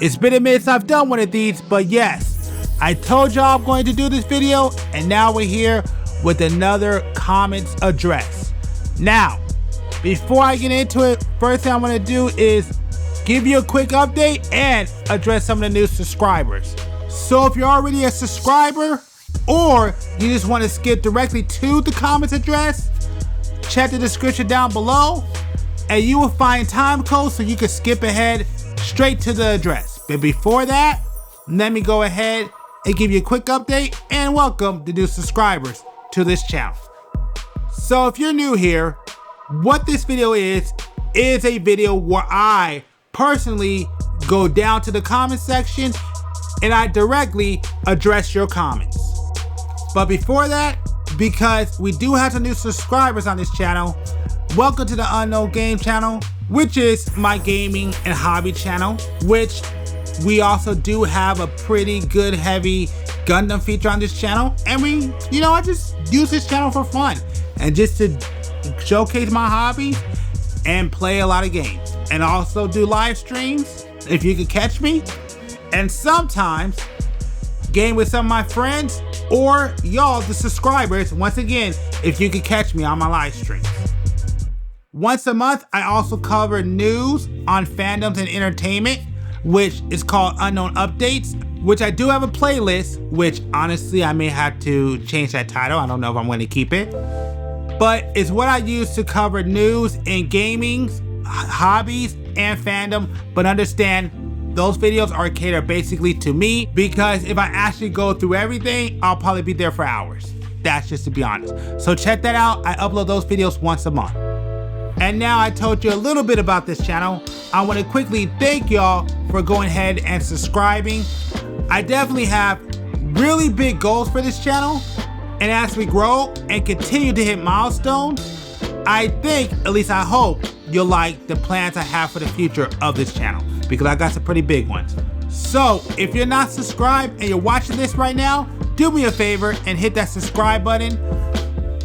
It's been a minute since I've done one of these, but yes, I told y'all I'm going to do this video, and now we're here with another comments address. Now, before I get into it, first thing I want to do is give you a quick update and address some of the new subscribers. So if you're already a subscriber, or you just want to skip directly to the comments address, check the description down below, and you will find time codes so you can skip ahead straight to the address. But before that, let me go ahead and give you a quick update and welcome the new subscribers to this channel. So if you're new here, what this video is a video where I personally go down to the comment section and I directly address your comments. But before that, because we do have some new subscribers on this channel, welcome to the Unknown Game channel, which is my gaming and hobby channel, which we also do have a pretty good heavy Gundam feature on this channel. And I just use this channel for fun and just to showcase my hobby and play a lot of games, and also do live streams if you could catch me, and sometimes game with some of my friends or y'all, the subscribers, once again, if you could catch me on my live streams. Once a month, I also cover news on fandoms and entertainment, which is called Unknown Updates, which I do have a playlist, which honestly, I may have to change that title. I don't know if I'm going to keep it. But it's what I use to cover news in gaming, hobbies, and fandom. But understand, those videos are catered basically to me, because if I actually go through everything, I'll probably be there for hours. That's just to be honest. So check that out. I upload those videos once a month. And now I told you a little bit about this channel, I want to quickly thank y'all for going ahead and subscribing. I definitely have really big goals for this channel. And as we grow and continue to hit milestones, I think, at least I hope, you'll like the plans I have for the future of this channel, because I got some pretty big ones. So if you're not subscribed and you're watching this right now, do me a favor and hit that subscribe button.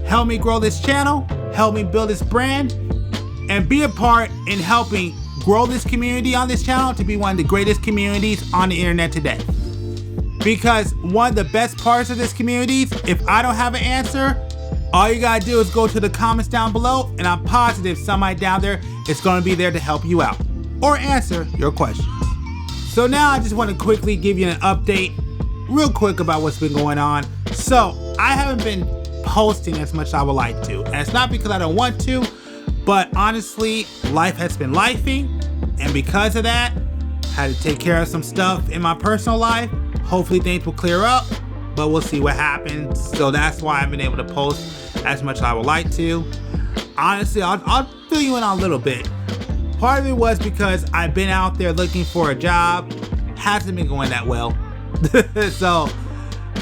Help me grow this channel, help me build this brand, and be a part in helping grow this community on this channel to be one of the greatest communities on the internet today. Because one of the best parts of this community, if I don't have an answer, all you gotta do is go to the comments down below, and I'm positive somebody down there is gonna be there to help you out or answer your questions. So now I just want to quickly give you an update real quick about what's been going on. So I haven't been posting as much as I would like to, and it's not because I don't want to, but honestly, life has been lifing, and because of that, I had to take care of some stuff in my personal life. Hopefully things will clear up, but we'll see what happens. So that's why I've been able to post as much as I would like to. Honestly, I'll fill you in on a little bit. Part of it was because I've been out there looking for a job. Hasn't been going that well. So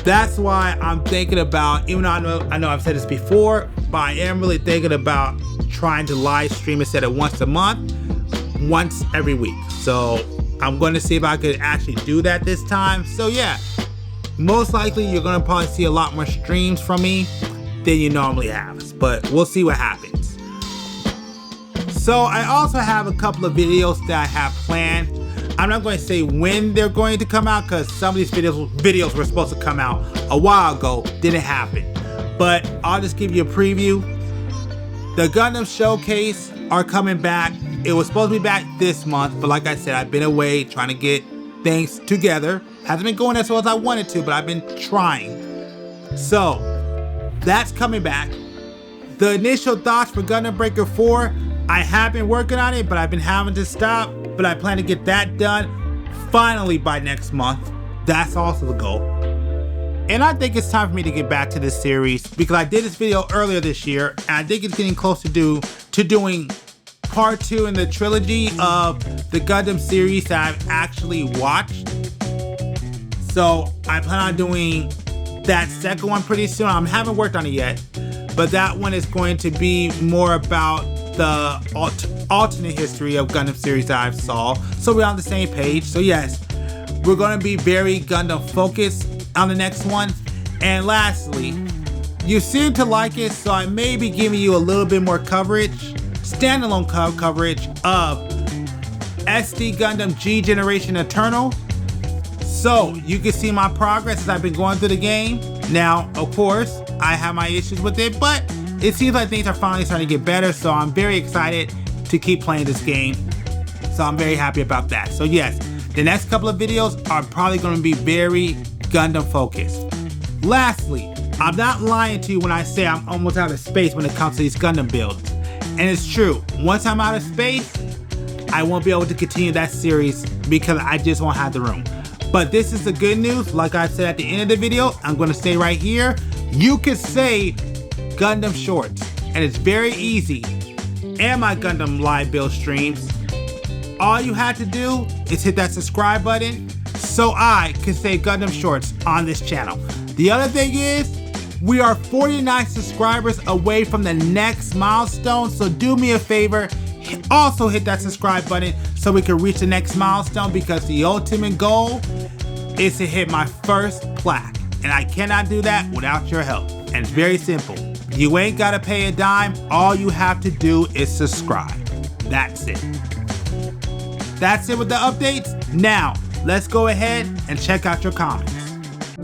that's why I'm thinking about, even though I know I've said this before, but I am really thinking about trying to live stream instead of once a month, once every week. So I'm going to see if I could actually do that this time. So yeah, most likely you're going to probably see a lot more streams from me than you normally have, but we'll see what happens. So I also have a couple of videos that I have planned. I'm not going to say when they're going to come out, because some of these videos were supposed to come out a while ago, didn't happen. But I'll just give you a preview. The Gundam Showcase are coming back. It was supposed to be back this month, but like I said, I've been away trying to get things together. Hasn't been going as well as I wanted to, but I've been trying. So that's coming back. The initial thoughts for Gundam Breaker 4, I have been working on it, but I've been having to stop. But I plan to get that done finally by next month. That's also the goal. And I think it's time for me to get back to this series, because I did this video earlier this year, and I think it's getting close to doing part 2 in the trilogy of the Gundam series that I've actually watched. So I plan on doing that second one pretty soon. I haven't worked on it yet, but that one is going to be more about the alternate history of Gundam series that I've saw. So we're on the same page. So yes, we're going to be very Gundam focused on the next one. And lastly, you seem to like it, so I may be giving you a little bit more coverage, standalone coverage of SD Gundam G Generation Eternal. So you can see my progress as I've been going through the game. Now, of course, I have my issues with it, but it seems like things are finally starting to get better, so I'm very excited to keep playing this game. So I'm very happy about that. So yes, the next couple of videos are probably going to be very Gundam focused. Lastly, I'm not lying to you when I say I'm almost out of space when it comes to these Gundam builds. And it's true, once I'm out of space, I won't be able to continue that series because I just won't have the room. But this is the good news. Like I said at the end of the video, I'm going to say right here, you can say Gundam Shorts, and it's very easy. And my Gundam live build streams. All you have to do is hit that subscribe button so I can say Gundam Shorts on this channel. The other thing is, we are 49 subscribers away from the next milestone, so do me a favor, also hit that subscribe button so we can reach the next milestone, because the ultimate goal is to hit my first plaque, and I cannot do that without your help. And it's very simple. You ain't gotta pay a dime, all you have to do is subscribe. That's it. That's it with the updates. Now, let's go ahead and check out your comments.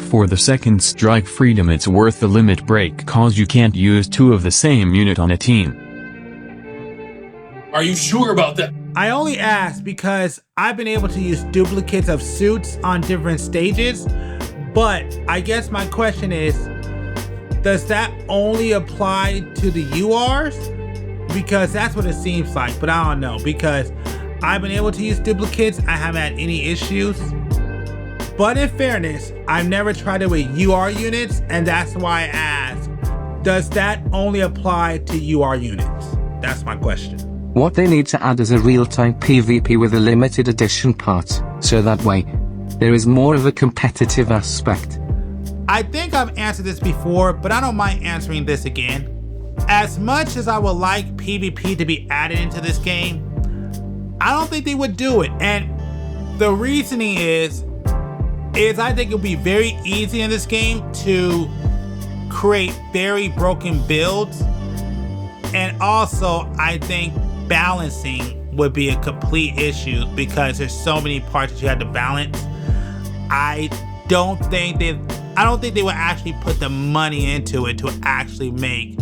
For the second strike freedom, it's worth the limit break cause you can't use two of the same unit on a team. Are you sure about that? I only ask because I've been able to use duplicates of suits on different stages, but I guess my question is, does that only apply to the URs? Because that's what it seems like, but I don't know, because I've been able to use duplicates, I haven't had any issues. But in fairness, I've never tried it with UR units, and that's why I ask, does that only apply to UR units? That's my question. What they need to add is a real-time PvP with a limited edition part, so that way, there is more of a competitive aspect. I think I've answered this before, but I don't mind answering this again. As much as I would like PvP to be added into this game, I don't think they would do it. And the reasoning is I think it'll be very easy in this game to create very broken builds. And also, I think balancing would be a complete issue because there's so many parts that you have to balance. I don't think they would actually put the money into it to actually make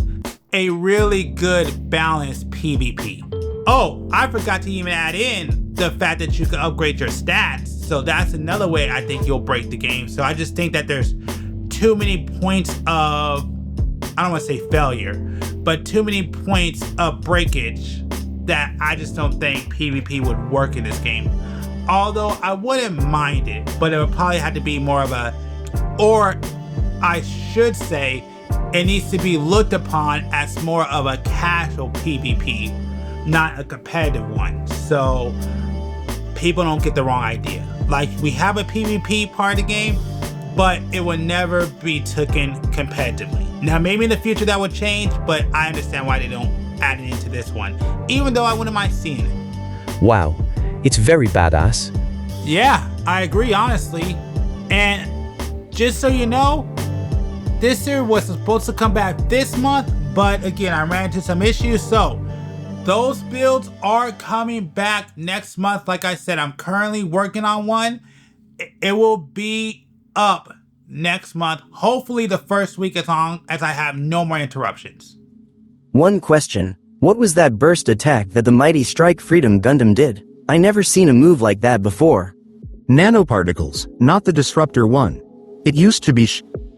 a really good balanced PvP. Oh, I forgot to even add in the fact that you can upgrade your stats. So that's another way I think you'll break the game. So I just think that there's too many points of, I don't want to say failure, but too many points of breakage that I just don't think PvP would work in this game. Although I wouldn't mind it, but it would probably have to be more of a, or I should say, it needs to be looked upon as more of a casual PvP, not a competitive one. So people don't get the wrong idea. Like, we have a PvP part of the game, but it will never be taken competitively. Now, maybe in the future that would change, but I understand why they don't add it into this one, even though I wouldn't mind seeing it. Wow, it's very badass. Yeah, I agree, honestly. And just so you know, this series was supposed to come back this month, but again, I ran into some issues, so those builds are coming back next month. Like I said, I'm currently working on one. It will be up next month, hopefully the first week, as long as I have no more interruptions. One question. What was that burst attack that the Mighty Strike Freedom Gundam did? I never seen a move like that before. Nanoparticles, not the Disruptor one. It used to be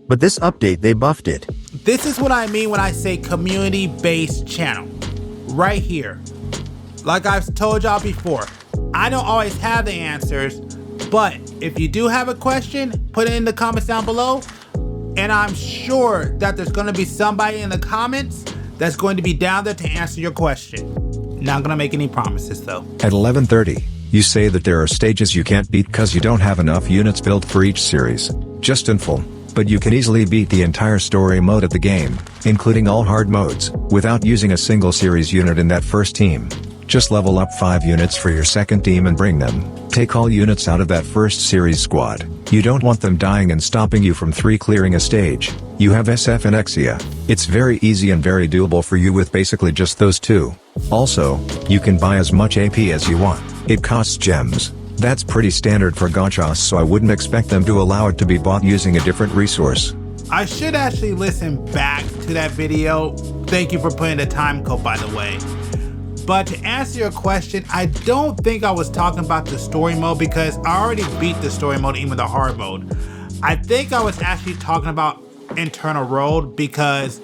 but this update they buffed it. This is what I mean when I say community-based channel. Right here. Like I've told y'all before, I don't always have the answers, but if you do have a question, put it in the comments down below, and I'm sure that there's going to be somebody in the comments that's going to be down there to answer your question. Not going to make any promises though. At 11:30, you say that there are stages you can't beat because you don't have enough units built for each series. Just info. But you can easily beat the entire story mode of the game, including all hard modes, without using a single series unit in that first team. Just level up 5 units for your second team and bring them. Take all units out of that first series squad. You don't want them dying and stopping you from 3 clearing a stage. You have SF and Exia. It's very easy and very doable for you with basically just those 2. Also, you can buy as much AP as you want. It costs gems. That's pretty standard for gachas, so I wouldn't expect them to allow it to be bought using a different resource. I should actually listen back to that video. Thank you for putting the time code, by the way. But to answer your question, I don't think I was talking about the story mode because I already beat the story mode, even the hard mode. I think I was actually talking about internal road because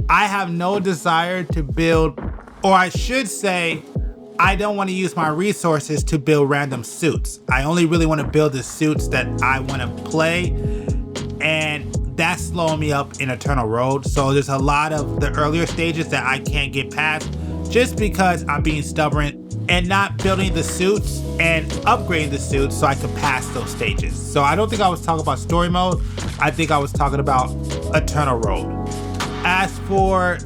I have no desire to build, or I should say, I don't want to use my resources to build random suits. I only really want to build the suits that I want to play, and that's slowing me up in Eternal Road. So there's a lot of the earlier stages that I can't get past just because I'm being stubborn and not building the suits and upgrading the suits so I can pass those stages. So I don't think I was talking about story mode. I think I was talking about Eternal Road. As for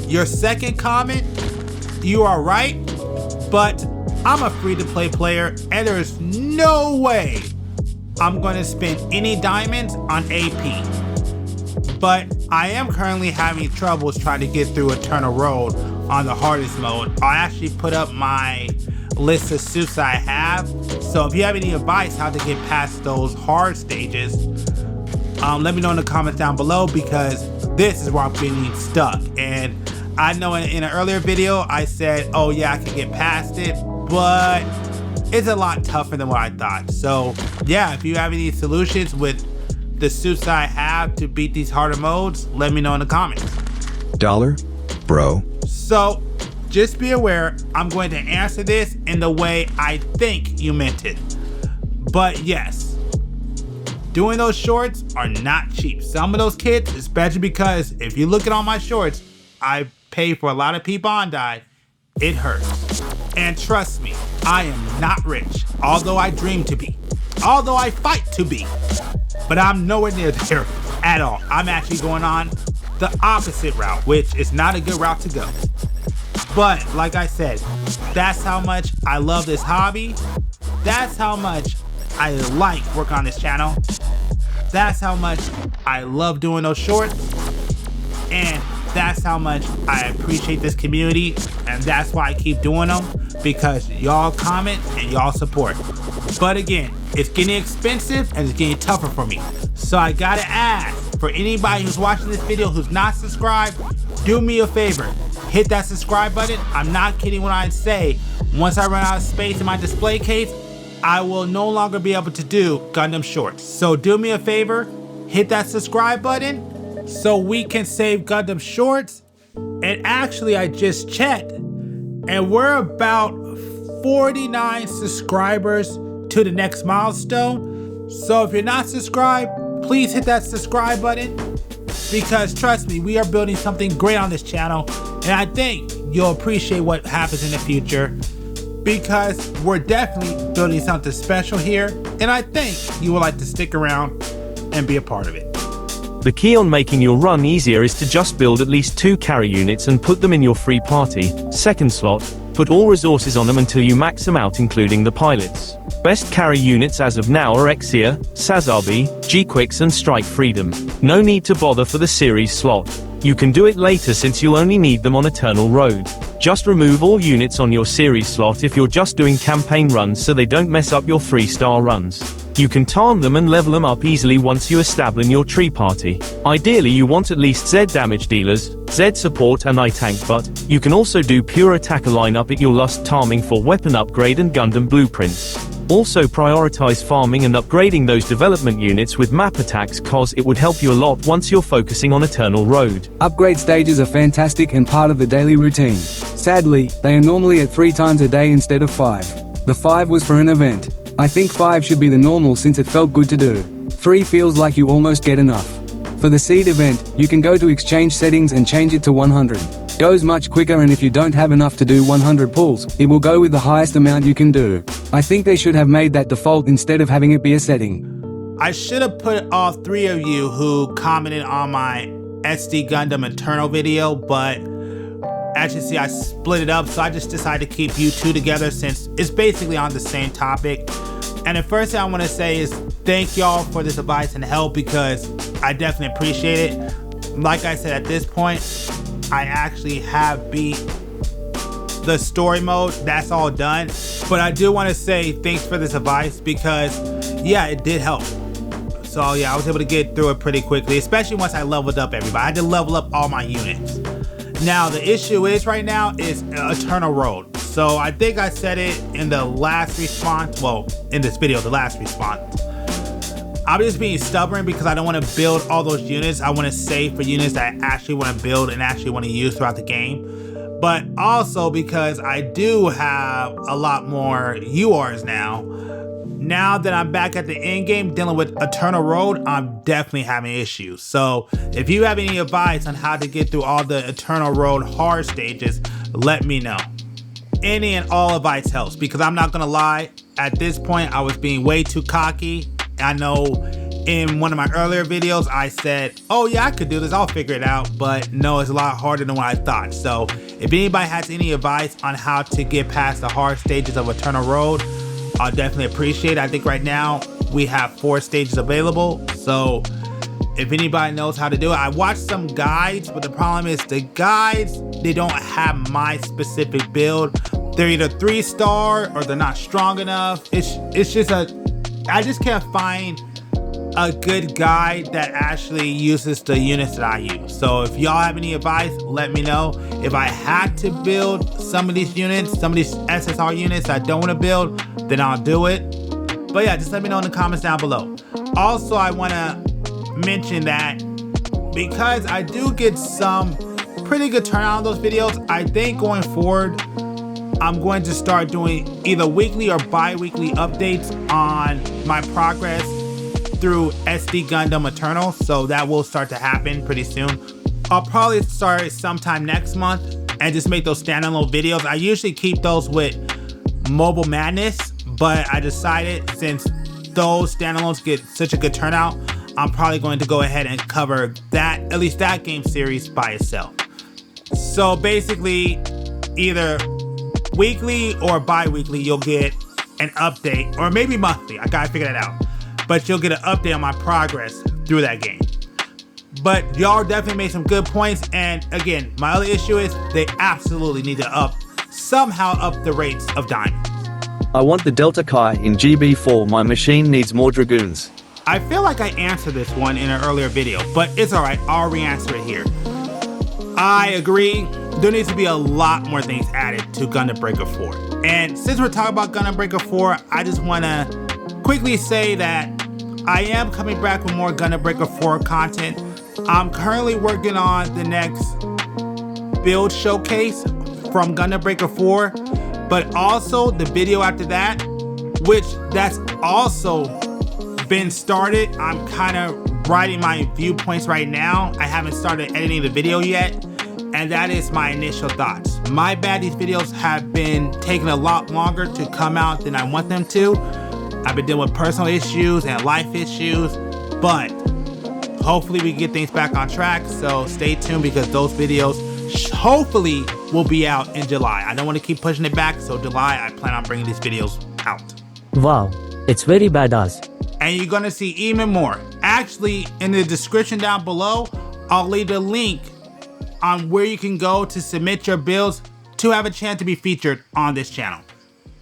your second comment, you are right, but I'm a free-to-play player and there's no way I'm going to spend any diamonds on AP. But I am currently having troubles trying to get through Eternal Road on the hardest mode. I actually put up my list of suits I have. So if you have any advice how to get past those hard stages, let me know in the comments down below because this is where I'm getting stuck. And I know in an earlier video I said, oh yeah, I can get past it, but it's a lot tougher than what I thought. So yeah, if you have any solutions with the suits I have to beat these harder modes, let me know in the comments. Dollar? Bro. So just be aware, I'm going to answer this in the way I think you meant it. But yes, doing those shorts are not cheap. Some of those kits, especially because if you look at all my shorts, I pay for a lot of P-Bondi, it hurts. And trust me, I am not rich, although I dream to be, although I fight to be. But I'm nowhere near there at all. I'm actually going on the opposite route, which is not a good route to go. But like I said, that's how much I love this hobby. That's how much I like working on this channel. That's how much I love doing those shorts. And that's how much I appreciate this community. And that's why I keep doing them, because y'all comment and y'all support. But again, it's getting expensive and it's getting tougher for me. So I gotta ask, for anybody who's watching this video who's not subscribed, do me a favor, hit that subscribe button. I'm not kidding when I say, once I run out of space in my display case, I will no longer be able to do Gundam shorts. So do me a favor, hit that subscribe button so we can save Gundam shorts. And actually I just checked and we're about 49 subscribers to the next milestone. So if you're not subscribed, please hit that subscribe button, because trust me, we are building something great on this channel, and I think you'll appreciate what happens in the future, because we're definitely building something special here, and I think you would like to stick around and be a part of it. The key on making your run easier is to just build at least 2 carry units and put them in your free party second slot. Put all resources on them until you max them out, including the pilots. Best carry units as of now are Exia, Sazabi, G-Quix and Strike Freedom. No need to bother for the series slot. You can do it later since you'll only need them on Eternal Road. Just remove all units on your series slot if you're just doing campaign runs so they don't mess up your 3-star runs. You can tarn them and level them up easily once you establish your tree party. Ideally you want at least Z damage dealers, Z support and I tank, but you can also do pure attacker lineup at your lust tarming for weapon upgrade and Gundam blueprints. Also prioritize farming and upgrading those development units with map attacks, cause it would help you a lot once you're focusing on Eternal Road. Upgrade stages are fantastic and part of the daily routine. Sadly, they are normally at 3 times a day instead of 5. The 5 was for an event. I think 5 should be the normal since it felt good to do. 3 feels like you almost get enough. For the seed event, you can go to exchange settings and change it to 100. Goes much quicker, and if you don't have enough to do 100 pulls, it will go with the highest amount you can do. I think they should have made that default instead of having it be a setting. I should have put all 3 of you who commented on my SD Gundam Eternal video, but as you see, I split it up, so I just decided to keep you two together since it's basically on the same topic. And the first thing I want to say is thank y'all for this advice and help, because I definitely appreciate it. Like I said, at this point, I actually have beat the story mode. That's all done. But I do want to say thanks for this advice, because yeah, it did help. So yeah, I was able to get through it pretty quickly, especially once I leveled up everybody. I had to level up all my units. Now the issue is right now is Eternal Road. So I think I said it in the last response, well, in this video, the last response. I'm just being stubborn because I don't want to build all those units. I want to save for units that I actually want to build and actually want to use throughout the game. But also because I do have a lot more URs now. Now that I'm back at the end game dealing with Eternal Road, I'm definitely having issues. So if you have any advice on how to get through all the Eternal Road hard stages, let me know. Any and all advice helps, because I'm not gonna lie, at this point I was being way too cocky. I know in one of my earlier videos I said, oh yeah, I could do this, I'll figure it out, but no, it's a lot harder than what I thought. So if anybody has any advice on how to get past the hard stages of Eternal Road, I'll definitely appreciate it. I think right now we have 4 stages available, so if anybody knows how to do it. I watched some guides, but the problem is the guides, they don't have my specific build. They're either 3-star or they're not strong enough. It's just I just can't find a good guide that actually uses the units that I use. So if y'all have any advice, let me know. If I had to build some of these units, some of these SSR units I don't want to build, then I'll do it. But yeah, just let me know in the comments down below. Also, I want to mention that because I do get some pretty good turnout on those videos, I think going forward, I'm going to start doing either weekly or bi-weekly updates on my progress through SD Gundam Eternal, so that will start to happen pretty soon. I'll probably start sometime next month and just make those standalone videos. I usually keep those with Mobile Madness, but I decided since those standalones get such a good turnout, I'm probably going to go ahead and cover that, at least that game series by itself. So basically, either weekly or bi-weekly, you'll get an update, or maybe monthly, I gotta figure that out. But you'll get an update on my progress through that game. But y'all definitely made some good points, and again, my other issue is they absolutely need to somehow up the rates of diamonds. I want the Delta Chi in GB4, my machine needs more Dragoons. I feel like I answered this one in an earlier video, but it's alright, I'll re-answer it here. I agree, there needs to be a lot more things added to Gundam Breaker 4. And since we're talking about Gundam Breaker 4, I just want to quickly say that I am coming back with more Gundam Breaker 4 content. I'm currently working on the next build showcase from Gundam Breaker 4, but also the video after that, which that's also been started. I'm kind of writing my viewpoints right now. I haven't started editing the video yet, and that is my initial thoughts. My bad, these videos have been taking a lot longer to come out than I want them to. I've been dealing with personal issues and life issues, but hopefully we can get things back on track, so stay tuned because those videos hopefully will be out in July. I don't want to keep pushing it back, so July I plan on bringing these videos out. Wow, it's very badass. And you're gonna see even more. Actually, in the description down below, I'll leave a link on where you can go to submit your builds to have a chance to be featured on this channel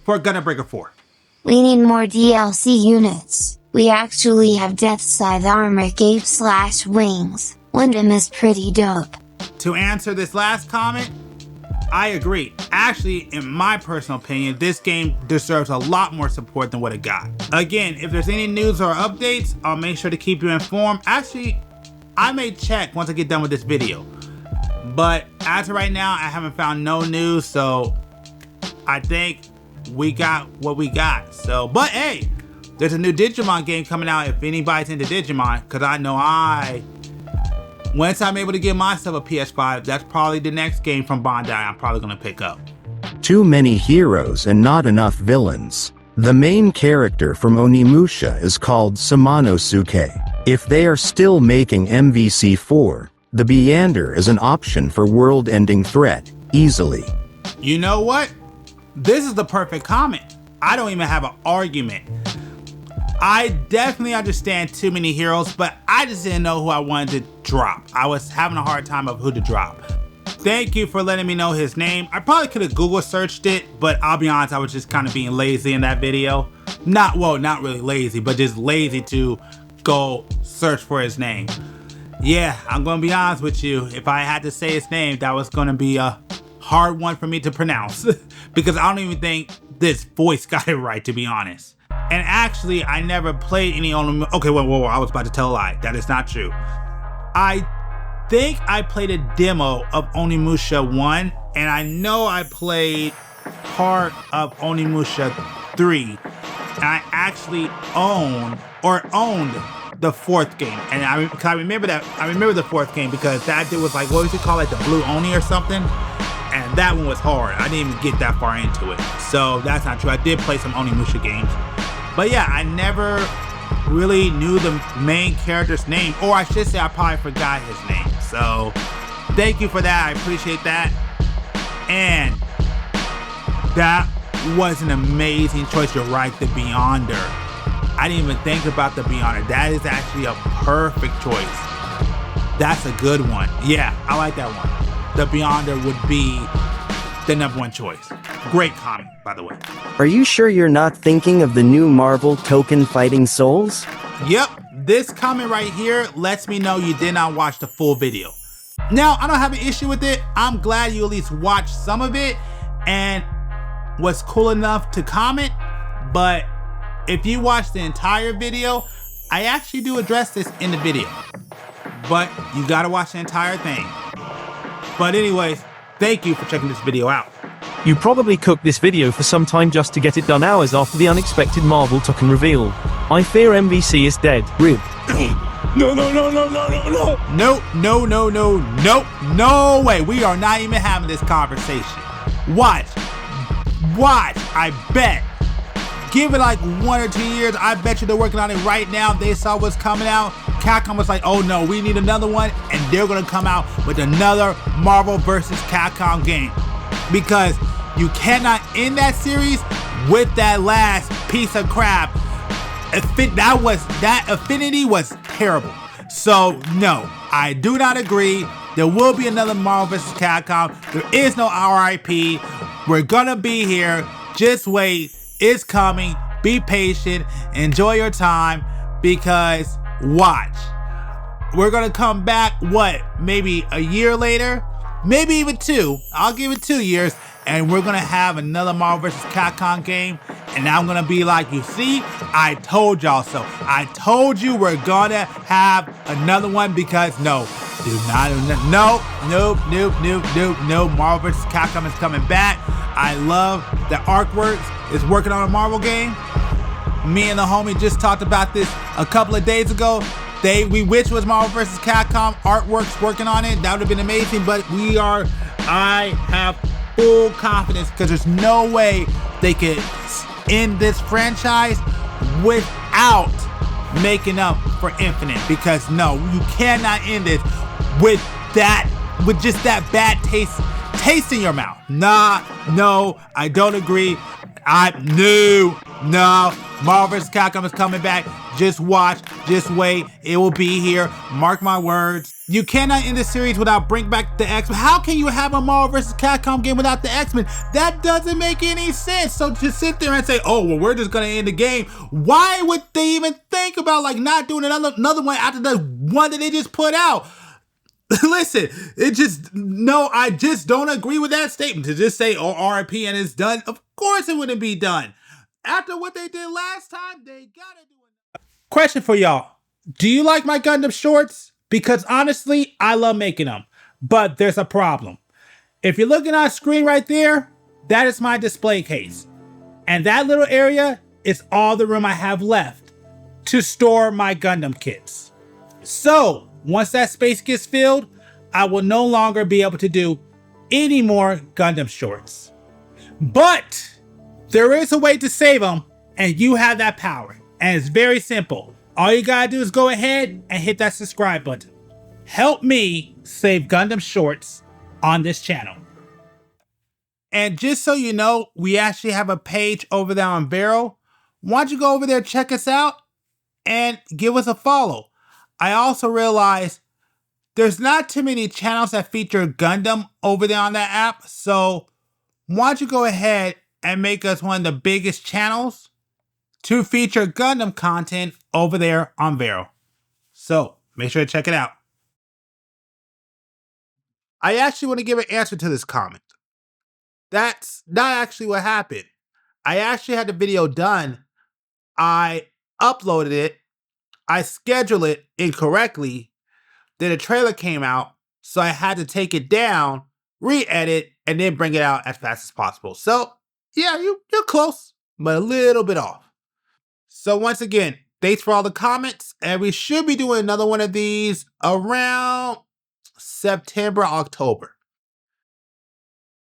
for Gundam Breaker 4. We need more DLC units. We actually have Death Scythe armor cape / wings. Gundam is pretty dope. To answer this last comment, I agree. Actually, in my personal opinion, this game deserves a lot more support than what it got. Again, if there's any news or updates, I'll make sure to keep you informed. Actually, I may check once I get done with this video. But as of right now, I haven't found no news, so I think we got what we got. So, but hey, there's a new Digimon game coming out if anybody's into Digimon, because I know once I'm able to get myself a PS5, that's probably the next game from Bandai I'm probably going to pick up. Too many heroes and not enough villains. The main character from Onimusha is called Samanosuke. If they are still making MVC4, the Byander is an option for world-ending threat. easily. You know what? This is the perfect comment. I don't even have an argument. I definitely understand Too Many Heroes, but I just didn't know who I wanted to drop. I was having a hard time of who to drop. Thank you for letting me know his name. I probably could have Google searched it, but I'll be honest, I was just kind of being lazy in that video. Not really lazy, but just lazy to go search for his name. Yeah, I'm gonna be honest with you. If I had to say his name, that was gonna be a hard one for me to pronounce because I don't even think this voice got it right, to be honest. And actually, I never played any Onimusha. Okay, whoa, I was about to tell a lie. That is not true. I think I played a demo of Onimusha 1, and I know I played part of Onimusha 3, and I actually owned the fourth game. And I remember the fourth game because that dude was like, what was it called, like the Blue Oni or something? And that one was hard. I didn't even get that far into it. So that's not true. I did play some Onimusha games. But yeah, I never really knew the main character's name, or I should say I probably forgot his name. So thank you for that. I appreciate that. And that was an amazing choice. You're right, the Beyonder. I didn't even think about the Beyonder. That is actually a perfect choice. That's a good one. Yeah, I like that one. The Beyonder would be the #1 choice. Great comment, by the way. Are you sure you're not thinking of the new Marvel Token Fighting Souls? Yep, this comment right here lets me know you did not watch the full video. Now, I don't have an issue with it. I'm glad you at least watched some of it and was cool enough to comment, but if you watch the entire video, I actually do address this in the video, but you gotta watch the entire thing. But anyways, thank you for checking this video out. You probably cooked this video for some time just to get it done hours after the unexpected Marvel token reveal. I fear MVC is dead. RIP. No. No way. We are not even having this conversation. Watch. I bet. Give it like 1 or 2 years. I bet you they're working on it right now. They saw what's coming out. Capcom was like, oh no, we need another one. And they're going to come out with another Marvel vs. Capcom game. Because you cannot end that series with that last piece of crap. That Affinity was terrible. So no, I do not agree. There will be another Marvel vs. Capcom. There is no RIP. We're gonna be here. Just wait. It's coming. Be patient. Enjoy your time, because watch. We're gonna come back, maybe a year later? Maybe even 2. I'll give it 2 years. And we're gonna have another Marvel vs. Capcom game. And I'm gonna be like, you see, I told y'all so. I told you we're gonna have another one, because no. Marvel vs. Capcom is coming back. I love that ArcWorks is working on a Marvel game. Me and the homie just talked about this a couple of days ago. We wish it was Marvel vs. Capcom. ArtWorks working on it. That would have been amazing, but I have full confidence, because there's no way they could end this franchise without making up for Infinite, because no, you cannot end it with just that bad taste in your mouth. No, I don't agree. No, Marvel vs. Capcom is coming back. Just watch, just wait. It will be here. Mark my words. You cannot end the series without bring back the X-Men. How can you have a Marvel vs. Capcom game without the X-Men? That doesn't make any sense. So to sit there and say, oh, well, we're just gonna end the game. Why would they even think about like not doing another one after the one that they just put out? Listen, I just don't agree with that statement. To just say, oh, RIP and it's done. Of course it wouldn't be done. After what they did last time, they gotta do it. Question for y'all. Do you like my Gundam shorts? Because honestly, I love making them. But there's a problem. If you're looking on screen right there, that is my display case. And that little area is all the room I have left to store my Gundam kits. So, once that space gets filled, I will no longer be able to do any more Gundam shorts. But there is a way to save them, and you have that power. And it's very simple. All you gotta do is go ahead and hit that subscribe button. Help me save Gundam shorts on this channel. And just so you know, we actually have a page over there on Vero. Why don't you go over there, check us out, and give us a follow. I also realized there's not too many channels that feature Gundam over there on that app, so why don't you go ahead and make us one of the biggest channels to feature Gundam content over there on Vero. So make sure to check it out. I actually want to give an answer to this comment. That's not actually what happened. I actually had the video done. I uploaded it. I scheduled it incorrectly. Then a trailer came out, so I had to take it down, re-edit, and then bring it out as fast as possible. So, yeah, you're close, but a little bit off. So once again, thanks for all the comments, and we should be doing another one of these around September, October.